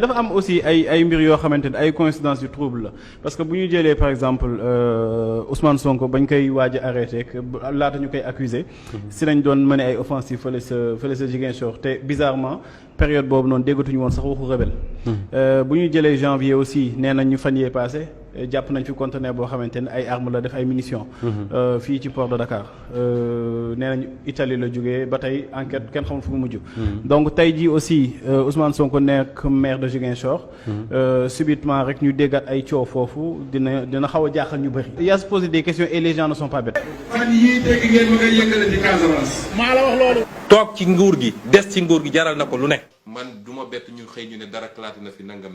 dafa am aussi ay mbir yoo xamante ne ay coïncidence yu trouble la parce que bu ñu jëlee par exemple Ousmane Sonko bañ koy waaj a arrêté que laata ñu koy accusé si lañ doon mëne ay offensive fële sa Ziguinchor te bizarrement période boobu noonu déggatuñu woon sax waxu rebelle bu ñu jëlee janvier aussi nee nañ ñu fan yee passé jàpp nañ fi conteneur boo xamante ne ay armes la def ay munitions fii ci port de Dakar nee nañ Italie la jógee ba tey enquête kenn xamul fu mu mujj donc tey jii aussi Ousmane Sonko nekk maire de Ziguinchor subitement rek ñu déggat ay coow foofu dina xaw a jaaxal ñu bëri. Il y a se poser des questions et les gens ne sont pas bêtes. fan yii dégg ngeen ma nga yëkkale ci Casamance. maa la wax loolu. toog ci nguur gi des ci nguur gi jaral na ko lu ne. man du ma bett ñu xëy ñu ne dara klaati na fi nangam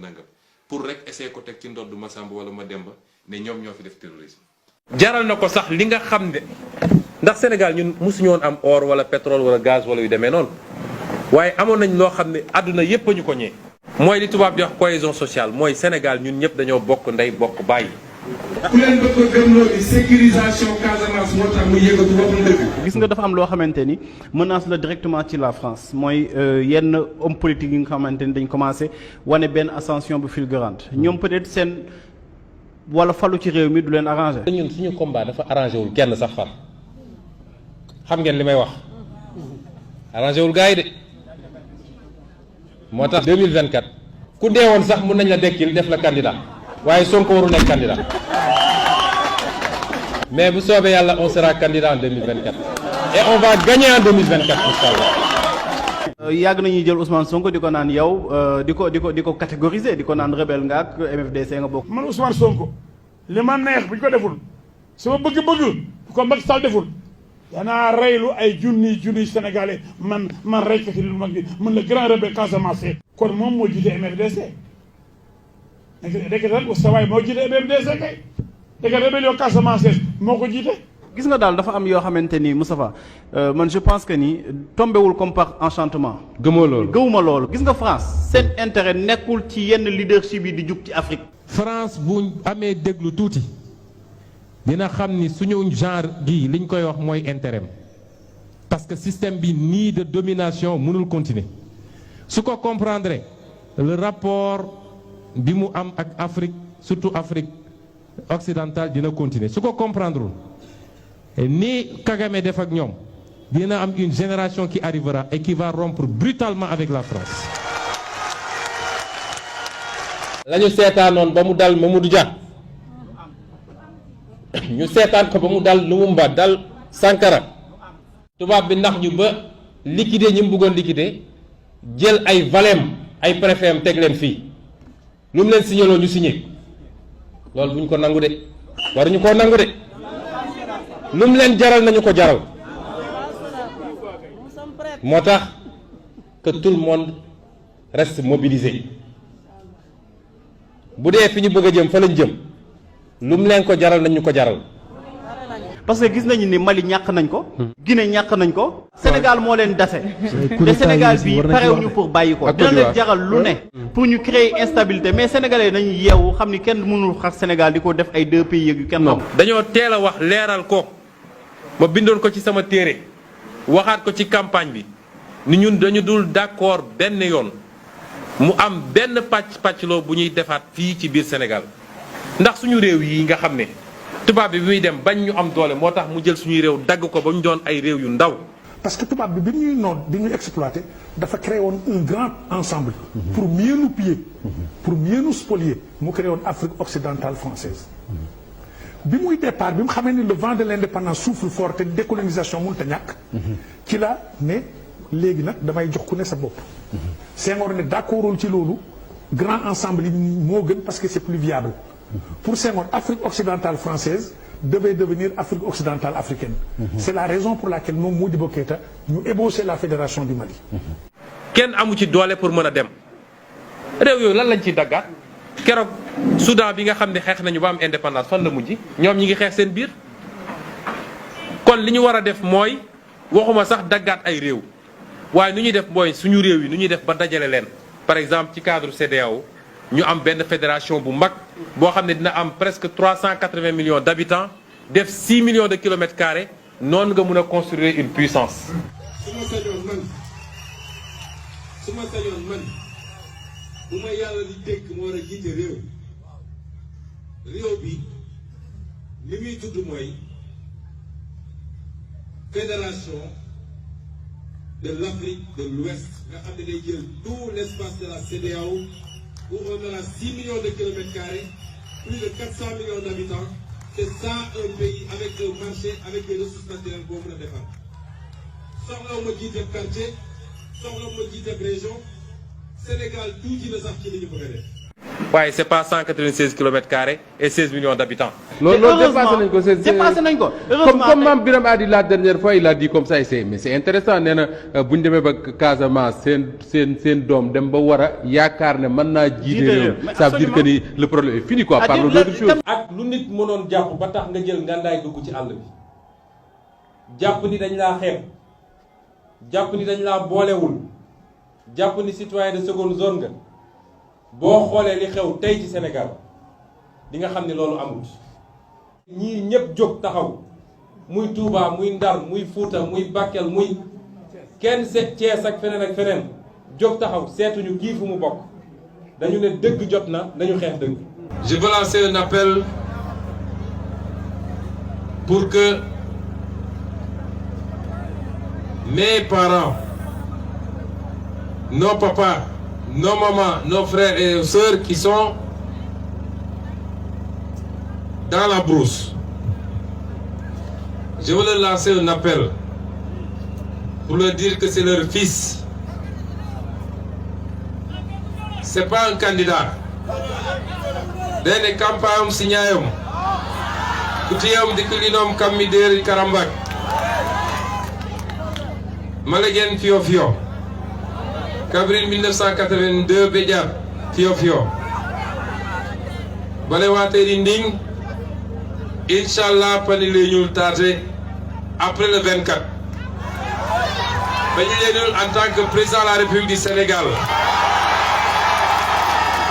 pour rek essayer ko teg ci ndodd Massamba wala Mademba ne ñoom ñoo fi def terrorisme. jaral na ko sax li nga xam ne ndax Sénégal ñun mosuñu woon am or wala pétrole wala gaz wala yu demee noonu waaye amoon nañ loo xam ne àdduna yépp a ñu ko ñee. mooy li tubaab di wax cohésion sociale mooy Sénégal ñun ñëpp dañoo bokk ndey bokk bàyyi. ku leen bëgg a gëmloo ni sécurisation Casamance moo tax mu yëngatu waxul dëgg. gis nga dafa am loo xamante ni menace la directement ci la France mooy yenn homme politique yi nga xamante ni dañ commencé wane benn ascension bu fulgurante ñoom peut-être seen wala falu ci réew mi du leen arrangé. ñun suñu combat dafa arrangé wul kenn sax far xam ngeen li may wax arrangé wul gars yi de moo tax 2024 ku deewoon sax mun nañ la dekkil def la candidat waaye Sonko warul nekk candidat mais bu soobee yàlla on sera candidat en 2024 et on va gagner en 2024 inch'Allah. yàgg nañuy jël Ousmane Sonko di ko naan yow di ko catégoriser di ko naan rebelle nga ak MFDC nga bokk. man Ousmane Sonko li ma neex bu ñu ko deful sama bëgg-bëgg bu ko Macky Sall deful danaa reylu ay junniy sénégalais man rey ko ci lu mag bi man le grand rebelle Casamance. kon moom moo jiite MFDC dëgg la sa waay moo jiite MFDC kay dëgg rébellion Casamance moo ko jiite. gis nga daal dafa am yoo xamante ni Moustapha man je pense que ni tombewul comme par enchantement. gëwuma loolu gis nga France seen intérêt nekkul ci yenn leadership yi di jug ci Afrique. France bu amee déglu tuuti dina xam ni suñu genre gi liñ koy wax mooy intérêt parce que système bi nii de domination mënul continuer su ko comprendre le rapport bi mu am ak Afrique surtout Afrique occidentale dina continuer su ko comprendre ni Kagame def ak ñoom dina am une génération qui arrivera et qui va rompre brutalement avec la France. lañu seetaanoon ba mu dal Mamadou Dia ñu seetaan ko ba mu dal Lumumba dal Sankara tubaab bi nax ñu ba liquider ñi mu bëggoon liquider jël ay valem ay préfet am teg leen fii lu mu leen signaloo ñu signé loolu bu ñu ko nangu de waruñu koo nangu de lu mu leen jaral nañu ko jaral moo tax que tout le monde reste mobilisé bu dee fi ñu bëgg a jëm fa lañ jëm lu mu leen ko jaral nañu ko jaral. parce que gis nañu ni Mali ñàkk nañ ko. Guinée ñàkk nañ ko. Sénégal moo leen dase. te Sénégal bi parewuñu pour bàyyi ko. dina leen jaral lu ne. pour ñu créer instabilité mais sénégalais nañu yeewu xam ni kenn mënul xar Sénégal di ko def ay deux pays yu kenn. dañoo teel a wax leeral ko ma bindoon ko ci sama téere waxaat ko ci campagne bi ni ñun dañu dul d'accord benn yoon mu am benn pàccloo bu ñuy defaat fii ci biir Sénégal ndax suñu réew yi nga xam ne. tubaab bi muy dem bañ ñu am doole moo tax mu jël suñuy réew dagg ko ba ñu doon ay réew yu ndaw. parce que tubaab bi ñuy noot bi ñuy exploité dafa créé woon un grand ensemble. pour mieux nous piller. pour mieux nous spolier mu créé woon Afrique occidentale française. bi muy départ bi mu xamee ni le vent de l'indépendance souffle fort te décolonisation mënut a ñàkk. ci la ne léegi nag damay jox ku ne sa bopp. Senghor ne d'accordul ci loolu grand ensemble yi moo gën parce que c'est plus viable. Pour Senghor, Afrique occidentale française devait devenir Afrique occidentale africaine. C'est la raison pour laquelle moom Modibo Keïta ñu ébauché la fédération du Mali. kenn amu ci doole pour mën a dem réew yooyu lan lañ ciy daggaat keroog Soudan bi nga xam ne xeex nañu ba am indépendance fan la mujj ñoom ñi ngi xeex seen biir kon li ñu war a def mooy waxuma sax daggaat ay réew waaye nu ñuy def mooy suñu réew yi nu ñuy def ba dajale leen par exemple ci cadre CEDEAO ñu am benn fédération bu mag boo xam ne dina am presque 380 millions d'habitants def 6 millions de kilomètres carrés noonu nga mun a construire une puissance. su ma sañoon man bu ma yàlla di dénk moo war a jiite réew bi li muy tudd mooy fédération de l'Afrique de l'Ouest nga xam ne day jël tout l'espace de la CEDEAO où on a 6 millions de kilomètres carrés, plus de 400 millions d'habitants. C'est ça un pays avec un marché, avec des ressources naturelles pour le défendre. Soxla ma jiite quartier, soxla ma jiite région, Sénégal tout ci la sax ci li ñu bëgg a def. waaye c'est pas 196 kilomètres carrés et 16 millions d'habitants. loolu dépassé nañ ko comme Mame Birame a dit la dernière fois il a dit comme ça mais c'est intéressant nee na bu ñu demee ba Casamance seen doom dem ba war a yaakaar ne mën naa jiite réew ça veut dire que ni le problème est fini quoi parle d'autre chose. ak lu nit mënoon jàpp ba tax nga jël ngàndaay dugg ci àll bi jàpp ni dañ laa xeeb jàpp ni dañ laa boolewul jàpp ni citoyen de seconde zone nga boo xoolee li xew tey ci Sénégal di nga xam ne loolu amul. ñii ñëpp jóg taxaw muy Touba muy Ndar muy Fuuta muy Bakel muy kenn seet Thiès ak feneen jóg taxaw seetuñu kii fu mu bokk dañu ne dëgg jot na nañu xeex dëgg. Je veux lancer un appel pour que mes parents, nos papas, nos mamans, nos frères et sœurs qui sont dans la brousse, je veux leur lancer un appel pour leur dire que c'est leur fils. C'est pas un candidat. Dene campagne signayom. Kutiyam dikulinom kamideri karambak. Malegen Fio. Avril 1982 Bédiat Fio. Balewate Rinding. Inch'Allah panile ñul tardé après le 24. Panile ñul en tant que président de la République du Sénégal.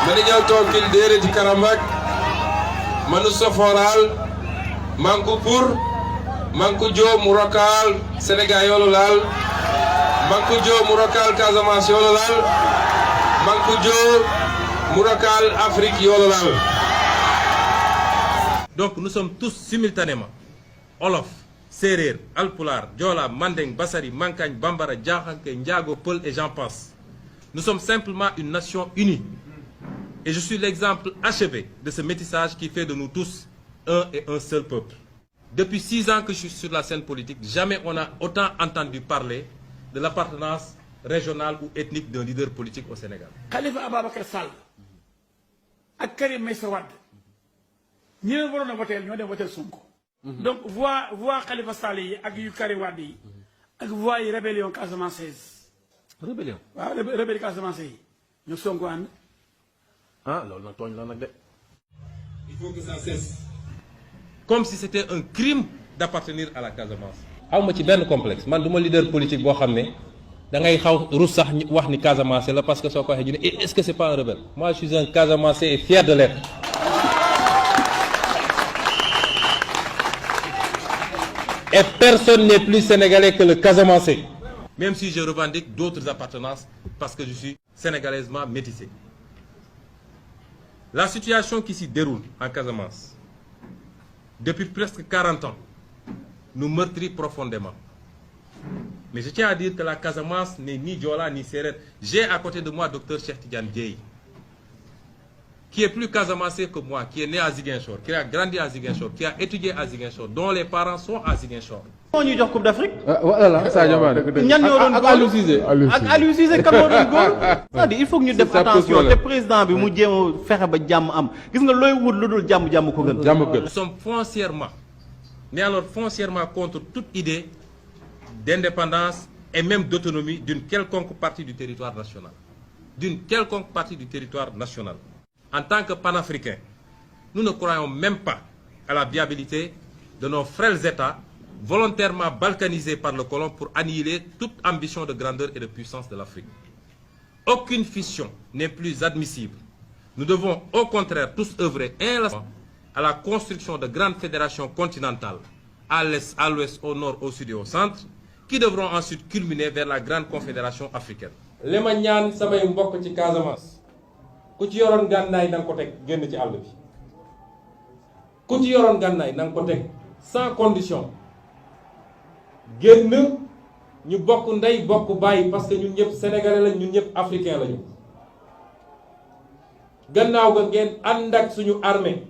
Mani ñëw toog kil déere ci Karambak manu soforal manku pour manku jo mu rokal Sénégal yoolu laal manku jo mu rokal Casamance yoolu laal manku jo mu rokal Afrique yoolu laal. Donc nous sommes tous simultanément Wolof, Séeréer, Alpulaar, Joola, Mandeng, Bassari, Mankagne, Bambara, Diakhaké, Ndiago, Peul et j'en passe. Nous sommes simplement une nation unie. Et je suis l'exemple achevé de ce métissage qui fait de nous tous un et un seul peuple. Depuis 6 ans que je suis sur la scène politique, jamais on a autant entendu parler de l'appartenance régionale ou ethnique d'un leader politique au Sénégal. Khalifa Ababacar Sall ak Karim Meïssa Wade ñi leen waroon a voter ñoo dem voter Sonko. Donc voix Khalifa Sall yi ak yu Karim Wade yi ak voix yi rébellion casamançaise. Rébellion. waaw rébellion casamance yi ñu Sonko ànd. Ah loolu nag tooñ la nag de. Il faut que ça cesse. Comme si c'était un crime d'appartenir à la Casamance. aw ma ci benn complexe man du ma leader politique boo xam ne da ngay xaw rus sax wax ni Casamance la parce que soo ko waxee ñu ne est-ce que c'est pas un rebelle. Moi je suis un Casamançais et fier de l'être. Et personne n'est plus sénégalais que le Casamançais. Même si je revendique d'autres appartenances parce que je suis sénégalaisement métissé. La situation qui s'y déroule en Casamance depuis presque 40 ans nous meurtrit profondément. Mais je tiens à dire que la Casamance n'est ni Joola ni Séeréer. J'ai à côté de moi Dr Cheikh Tidiane Dièye, qui est plus casamancé que moi, qui est né à Ziguinchor, qui a grandi à Ziguinchor, qui a étudié à Ziguinchor, dont les parents sont à Ziguinchor. moo ñuy jox Coupe d'Afrique. voilà Sadio Mané. ñan ñoo doon góor Aliou Cissé. ak Aliou Cissé kan moo doon góor. c'est-à-dire il faut que ñu def attention te président bi mu jéem a fexe ba jàmm am gis nga looy wut lu dul jàmm ko gën. jàmm gën. Nous sommes foncièrement, mais alors foncièrement contre toute idée d'indépendance et même d'autonomie d'une quelconque partie du territoire national. D'une quelconque partie du territoire national. En tant que panafricains, nous ne croyons même pas à la viabilité de nos frêles États volontairement balkanisés par le colon pour annihiler toute ambition de grandeur et de puissance de l'Afrique. Aucune fission n'est plus admissible. Nous devons au contraire tous œuvrer inlassablement à la construction de grandes fédérations continentales, à l'est, à l'ouest, au nord, au sud et au centre, qui devront ensuite culminer vers la grande confédération africaine. li ma ñaan samay mbokk ci Casamance ku ci yoroon gànnaay na nga ko teg génn ci àll bi ku ci yoroon gànnaay na nga ko teg sans condition génn ñu bokk ndey bokk bàyyi parce que ñun ñëpp sénégalais lañ ñun ñëpp africain lañu gannaaw ga ngeen ànd ak suñu armée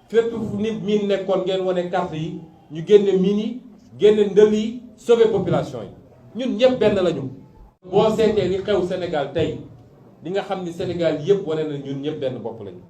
fépp fu nit miin nekkoon ngeen wane carte yi ñu génne mine yi génne ndël yi sauver population yi ñun ñëpp benn lañu. boo seetee li xew Sénégal tey di nga xam ni Sénégal yëpp wane na ñun ñëpp benn bopp lañu.